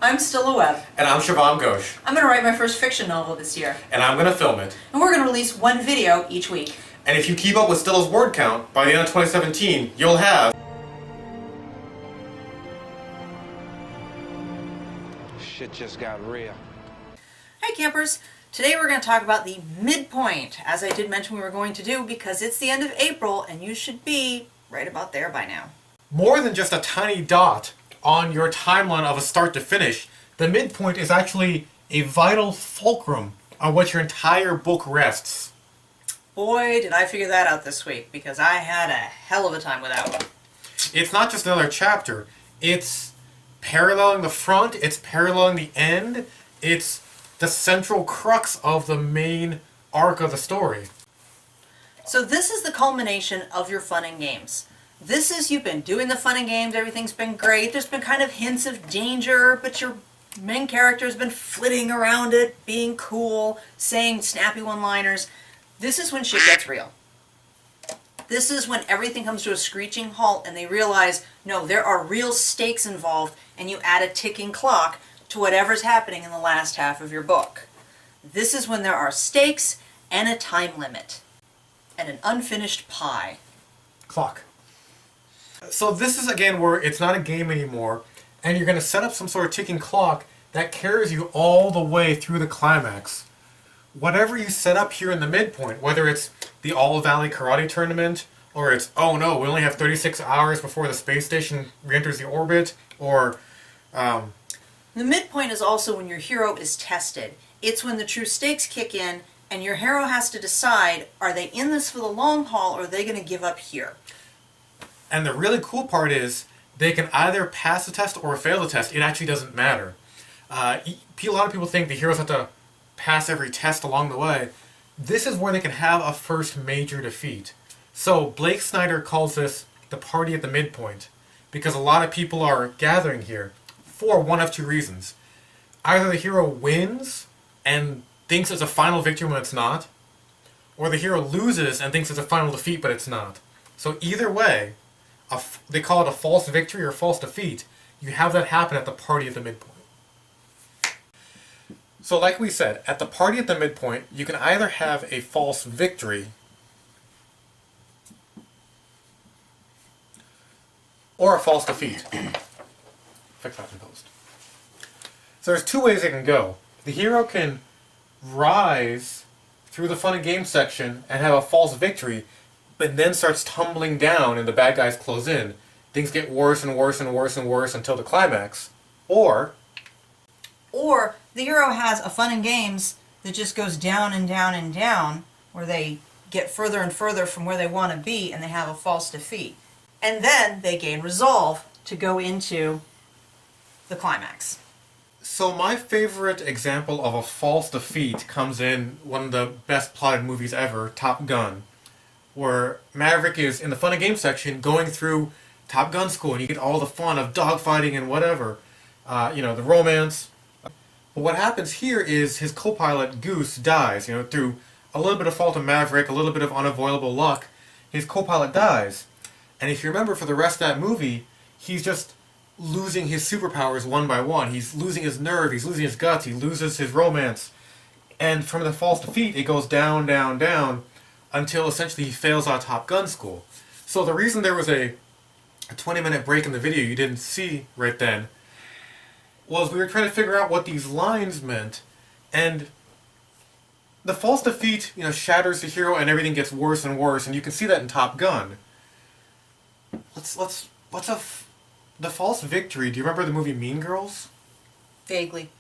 I'm Stila Webb. And I'm Shuvom. I'm going to write my first fiction novel this year. And I'm going to film it. And we're going to release one video each week. And if you keep up with Stila's word count, by the end of 2017, you'll have... Shit just got real. Hi campers! Today we're going to talk about the midpoint, as I did mention we were going to do, because it's the end of April and you should be right about there by now. More than just a tiny dot on your timeline of a start to finish, the midpoint is actually a vital fulcrum on which your entire book rests. Boy, did I figure that out this week, because I had a hell of a time with that one. It's not just another chapter, it's paralleling the front, it's paralleling the end, it's the central crux of the main arc of the story. So this is the culmination of your fun and games. This is, you've been doing the fun and games, everything's been great, there's been kind of hints of danger, but your main character's been flitting around it, being cool, saying snappy one-liners. This is when shit gets real. This is when everything comes to a screeching halt and they realize, no, there are real stakes involved, and you add a ticking clock to whatever's happening in the last half of your book. This is when there are stakes and a time limit. And an unfinished pie. Clock. So this is again where it's not a game anymore, and you're going to set up some sort of ticking clock that carries you all the way through the climax. Whatever you set up here in the midpoint, whether it's the All Valley Karate Tournament, or it's, oh no, we only have 36 hours before the space station re-enters the orbit, or... The midpoint is also when your hero is tested. It's when the true stakes kick in, and your hero has to decide, are they in this for the long haul, or are they going to give up here? And the really cool part is, they can either pass the test or fail the test. It actually doesn't matter. A lot of people think the heroes have to pass every test along the way. This is where they can have a first major defeat. So Blake Snyder calls this the party at the midpoint, because a lot of people are gathering here for one of two reasons. Either the hero wins and thinks it's a final victory when it's not, or the hero loses and thinks it's a final defeat but it's not. So either way, they call it a false victory or false defeat. You have that happen at the party at the midpoint. So like we said, at the party at the midpoint, you can either have a false victory or a false defeat. Fix that in post. So there's two ways it can go. The hero can rise through the fun and games section and have a false victory, but then starts tumbling down and the bad guys close in. Things get worse and worse and worse and worse until the climax. Or the hero has a fun and games that just goes down and down and down, where they get further and further from where they want to be, and they have a false defeat. And then they gain resolve to go into the climax. So my favorite example of a false defeat comes in one of the best plotted movies ever, Top Gun, where Maverick is in the fun and games section going through Top Gun school, and you get all the fun of dogfighting and whatever, the romance. But what happens here is his co-pilot Goose dies, through a little bit of fault of Maverick, a little bit of unavoidable luck. His co-pilot dies. And if you remember, for the rest of that movie, he's just losing his superpowers one by one. He's losing his nerve, he's losing his guts, he loses his romance. And from the false defeat, it goes down, down, down, until essentially he fails out of Top Gun school. So the reason there was a 20-minute break in the video you didn't see right then was we were trying to figure out what these lines meant, and the false defeat, shatters the hero and everything gets worse and worse, and you can see that in Top Gun. The false victory, do you remember the movie Mean Girls? Vaguely.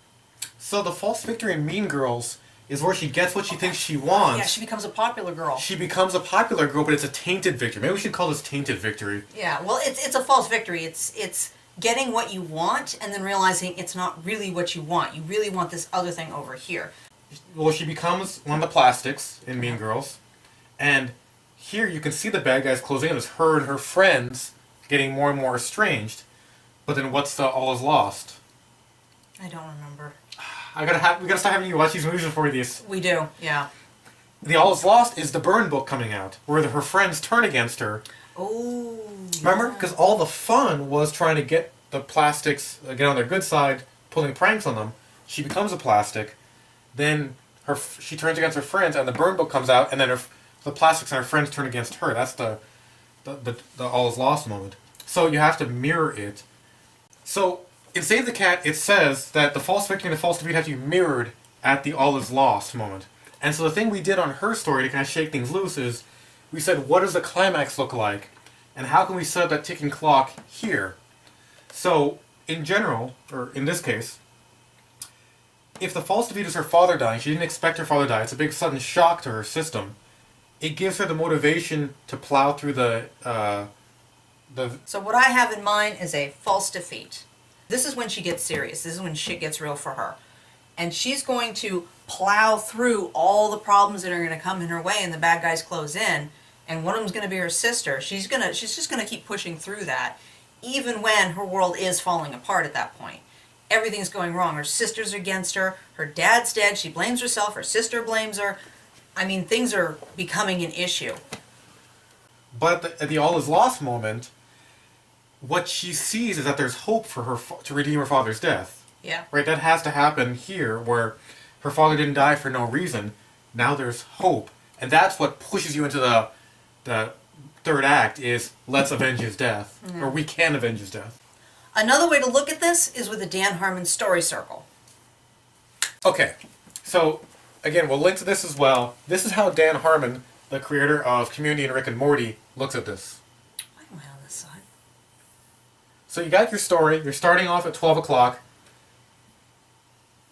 So the false victory in Mean Girls is where she gets what she thinks she wants. Yeah, she becomes a popular girl. She becomes a popular girl, but it's a tainted victory. Maybe we should call this tainted victory. Yeah, well, it's a false victory. It's getting what you want and then realizing it's not really what you want. You really want this other thing over here. Well, she becomes one of the plastics in Mean Girls, and here you can see the bad guys closing in. It's her and her friends getting more and more estranged. But then what's the all is lost? I don't remember. We gotta start having you watch these movies before these. We do, yeah. The all is lost is the Burn book coming out, where her friends turn against her. Oh. Remember? Because all the fun was trying to get the plastics, get on their good side, pulling pranks on them. She becomes a plastic. Then she turns against her friends, and the burn book comes out, and then the plastics and her friends turn against her. That's the all is lost moment. So you have to mirror it. So in Save the Cat, it says that the false victory and the false defeat have to be mirrored at the all is lost moment. And so the thing we did on her story to kind of shake things loose is we said, what does the climax look like? And how can we set up that ticking clock here? So in general, or in this case, if the false defeat is her father dying, she didn't expect her father to die, it's a big sudden shock to her system, it gives her the motivation to plow through the... So what I have in mind is a false defeat. This is when she gets serious. This is when shit gets real for her. And she's going to plow through all the problems that are going to come in her way and the bad guys close in. And one of them's going to be her sister. She's just going to keep pushing through that, even when her world is falling apart at that point. Everything's going wrong. Her sister's against her. Her dad's dead. She blames herself. Her sister blames her. I mean, things are becoming an issue. But at the all is lost moment, what she sees is that there's hope for her to redeem her father's death. Yeah. Right? That has to happen here, where her father didn't die for no reason. Now there's hope. And that's what pushes you into the third act is, let's avenge his death. Mm-hmm. Or we can avenge his death. Another way to look at this is with the Dan Harmon story circle. Okay, so again, we'll link to this as well. This is how Dan Harmon, the creator of Community and Rick and Morty, looks at this. Why am I on this side? So you got your story. You're starting off at 12 o'clock.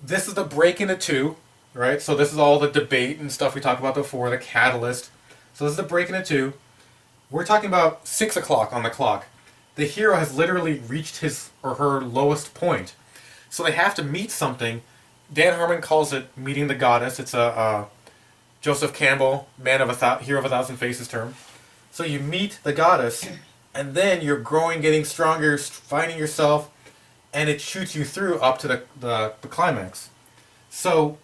This is the break into two, right? So this is all the debate and stuff we talked about before, the catalyst. So this is the break into two. We're talking about 6 o'clock on the clock. The hero has literally reached his or her lowest point. So they have to meet something. Dan Harmon calls it meeting the goddess. It's a Joseph Campbell, hero of a thousand faces term. So you meet the goddess, and then you're growing, getting stronger, finding yourself, and it shoots you through up to the climax. So,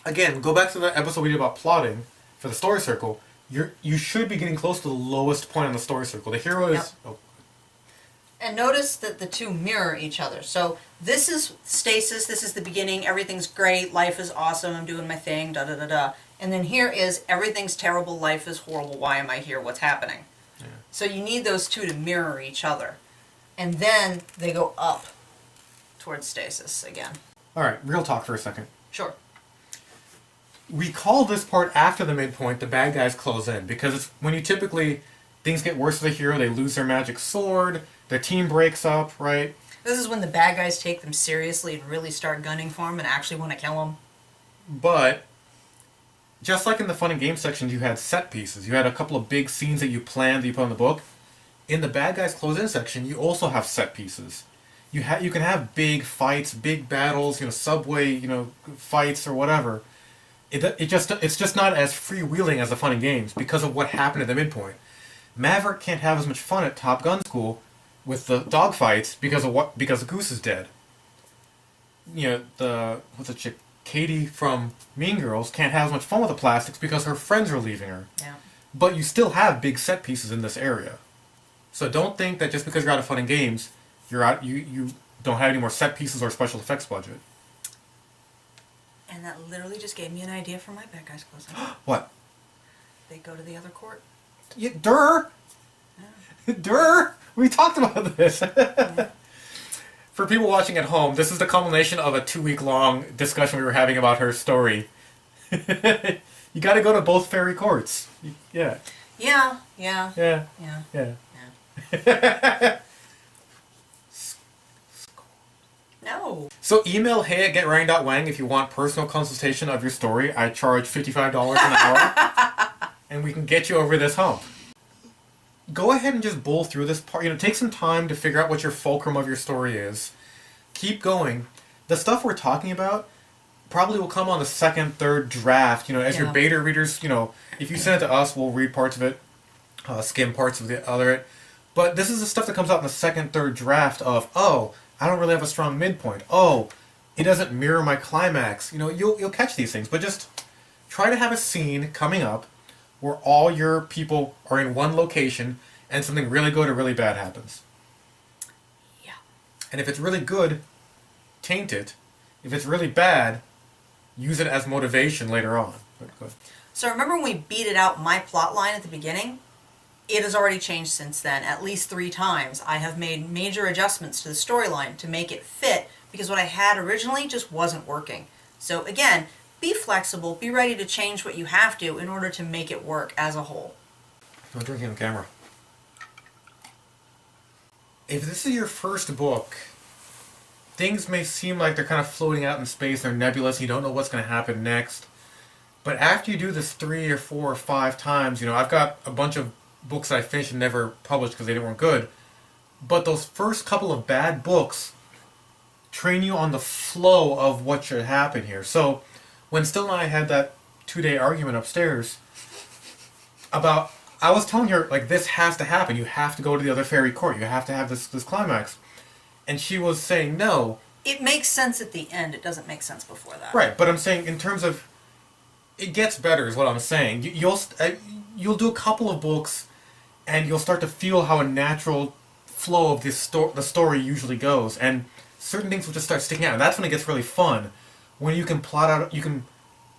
again, go back to the episode we did about plotting for the story circle. You should be getting close to the lowest point on the story circle. The hero is... Yep. Oh. And notice that the two mirror each other. So this is stasis, this is the beginning, everything's great, life is awesome, I'm doing my thing, da-da-da-da. And then here is, everything's terrible, life is horrible, why am I here, what's happening? Yeah. So you need those two to mirror each other. And then they go up towards stasis again. Alright, real talk for a second. Sure. We call this part after the midpoint, the bad guys close in, because it's when you typically, things get worse for the hero, they lose their magic sword, their team breaks up, right? This is when the bad guys take them seriously and really start gunning for them and actually want to kill them. But, just like in the fun and game sections, you had set pieces. You had a couple of big scenes that you planned, that you put in the book. In the bad guys close in section, you also have set pieces. You can have big fights, big battles, subway, fights or whatever. It's just not as freewheeling as the fun and games because of what happened at the midpoint. Maverick can't have as much fun at Top Gun School with the dogfights because Goose is dead. What's the chick? Katie from Mean Girls can't have as much fun with the plastics because her friends are leaving her. Yeah. But you still have big set pieces in this area. So don't think that just because you're out of fun and games, you don't have any more set pieces or special effects budget. And that literally just gave me an idea for my bad guys closing. What? They go to the other court. Yeah, Durr! Yeah. Durr! We talked about this. Yeah. For people watching at home, this is the culmination of a 2-week-long discussion we were having about her story. You gotta go to both fairy courts. Yeah. Yeah. No. So email hey@getrang.wang if you want personal consultation of your story. I charge $55 an hour. And we can get you over this hump. Go ahead and just bowl through this part. Take some time to figure out what your fulcrum of your story is. Keep going. The stuff we're talking about probably will come on the second, third draft. As your beta readers, if you send it to us, we'll read parts of it, skim parts of the other. But this is the stuff that comes out in the second, third draft of, oh, I don't really have a strong midpoint. Oh, it doesn't mirror my climax. You'll catch these things. But just try to have a scene coming up where all your people are in one location and something really good or really bad happens. Yeah. And if it's really good, taint it. If it's really bad, use it as motivation later on. So remember when we beat it out my plot line at the beginning? It has already changed since then, at least 3 times. I have made major adjustments to the storyline to make it fit, because what I had originally just wasn't working. So again, be flexible, be ready to change what you have to in order to make it work as a whole. I'm drinking on camera. If this is your first book, things may seem like they're kind of floating out in space, they're nebulous, you don't know what's going to happen next. But after you do this 3 or 4 or 5 times, you know, I've got a bunch of books that I finished and never published because they weren't good. But those first couple of bad books train you on the flow of what should happen here. So when Stila and I had that 2-day argument upstairs about, I was telling her, like, this has to happen. You have to go to the other fairy court. You have to have this climax. And she was saying no. It makes sense at the end. It doesn't make sense before that. Right, but I'm saying in terms of, it gets better is what I'm saying. You'll do a couple of books and you'll start to feel how a natural flow of the story usually goes. And certain things will just start sticking out. And that's when it gets really fun. When you can plot out, you can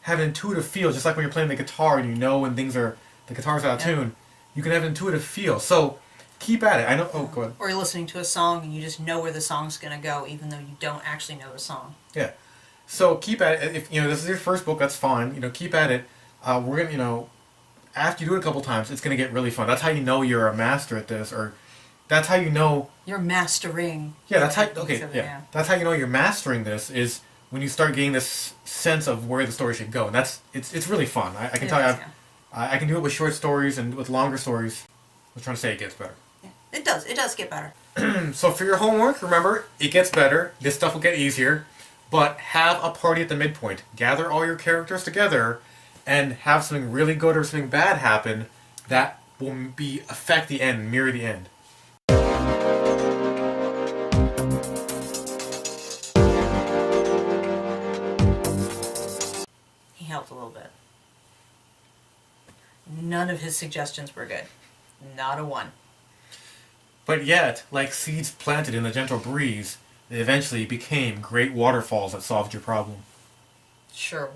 have an intuitive feel, just like when you're playing the guitar and you know when the guitar's out of tune. You can have an intuitive feel. So keep at it. I know. Oh, go ahead. Or you're listening to a song and you just know where the song's going to go, even though you don't actually know the song. Yeah. So keep at it. If this is your first book, that's fine. Keep at it. We're gonna, after you do it a couple times, it's gonna get really fun. That's how you know you're a master at this, or that's how you know you're mastering. Yeah, that's how. Okay, yeah. That's how you know you're mastering this, is when you start getting this sense of where the story should go, and it's really fun. I can tell you, I can do it with short stories and with longer stories. I was trying to say it gets better. Yeah, it does. It does get better. So for your homework, remember, it gets better. This stuff will get easier. But have a party at the midpoint. Gather all your characters together and have something really good or something bad happen that will affect the end, mirror the end. He helped a little bit. None of his suggestions were good. Not a one. But yet, like seeds planted in the gentle breeze, they eventually became great waterfalls that solved your problem. Sure.